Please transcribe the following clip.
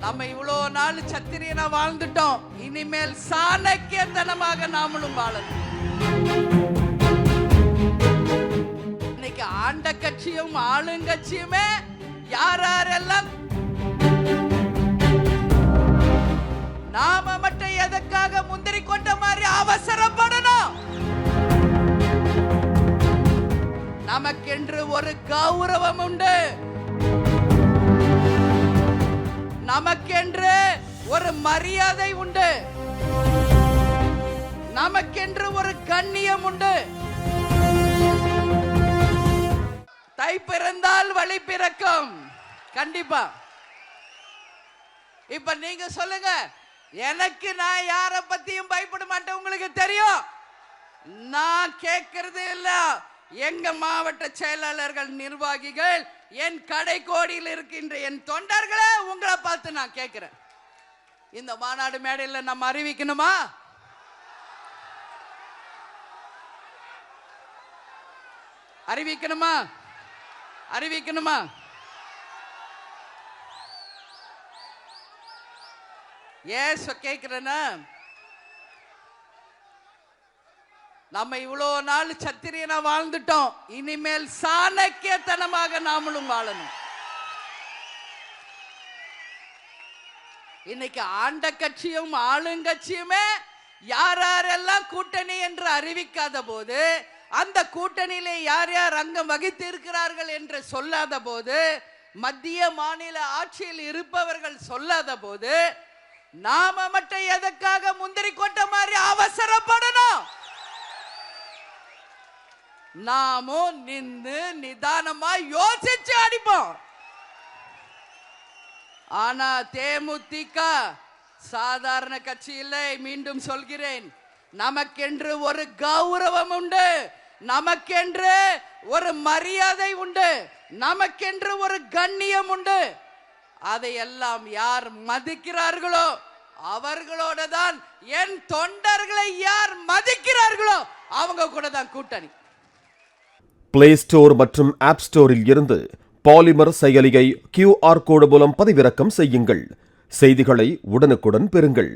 நம்ம இவ்வளவு நாள் சத்திரியனா வாழ்ந்துட்டோம், இனிமேல் சாணக்கியத்தனமாக நாமளும் வாழணும். இன்னைக்கு ஆண்ட கட்சியும் ஆளுங்கட்சியுமே யாரெல்லாம் நாம மட்டும் எதற்காக முந்திரி கொண்ட மாதிரி அவசரப்படணும்? நமக்கென்று ஒரு கௌரவம் உண்டு, நமக்கென்று ஒரு மரியாதை உண்டு, நமக்கென்று ஒரு கண்ணியம் உண்டு. தை பிறந்தால் வழி பிறக்கும். கண்டிப்பா. இப்ப நீங்க சொல்லுங்க, எனக்கு நான் யார பத்தியும் பயப்பட மாட்டேன், உங்களுக்கு தெரியும். நான் கேட்கறது இல்ல, எங்க மாவட்ட செயலாளர்கள், நிர்வாகிகள், என் கடைக்கோடியில் இருக்கின்ற என் தொண்டர்களே, உங்களை பார்த்து நான் கேட்கிறேன். இந்த மாநாடு மேடையில் நம்ம அறிவிக்கணுமா? அறிவிக்கணுமா? அறிவிக்கணுமா? ஏன் கேட்கிறேன்னா, நம்ம இவ்வளவு நாள் சத்திரியனா வாழ்ந்துட்டோம், இனிமேல் சாணக்கியத்தனமாக நாமளும் வாழணும். இன்னைக்கு ஆண்ட கட்சியும் ஆளுங்கட்சியுமே யாரெல்லாம் கூட்டணி என்று அறிவிக்காத போது, அந்த கூட்டணியிலே யார் யார் அங்கம் வகித்து இருக்கிறார்கள் என்று சொல்லாத போது, மத்திய மாநில ஆட்சியில் இருப்பவர்கள் சொல்லாத போது, நாம மட்டும் எதற்காக முந்திரி கொட்ட மாதிரி அவசரப்படணும்? நாமும் நின்று நிதானமா யோசிச்சு அடிப்போம். ஆனா தேமுதிக சாதாரண கட்சி இல்லை. மீண்டும் சொல்கிறேன், நமக்கென்று ஒரு கௌரவம் உண்டு, நமக்கென்று ஒரு மரியாதை உண்டு, நமக்கென்று ஒரு கண்ணியம் உண்டு. அதையெல்லாம் யார் மதிக்கிறார்களோ அவர்களோட தான், என் தொண்டர்களை யார் மதிக்கிறார்களோ அவங்க கூட தான் கூட்டணி. பிளே ஸ்டோர் மற்றும் ஆப் ஸ்டோரில் இருந்து பாலிமர் செயலியை QR கோடு மூலம் பதிவிறக்கம் செய்யுங்கள். செய்திகளை உடனுக்குடன் பெறுங்கள்.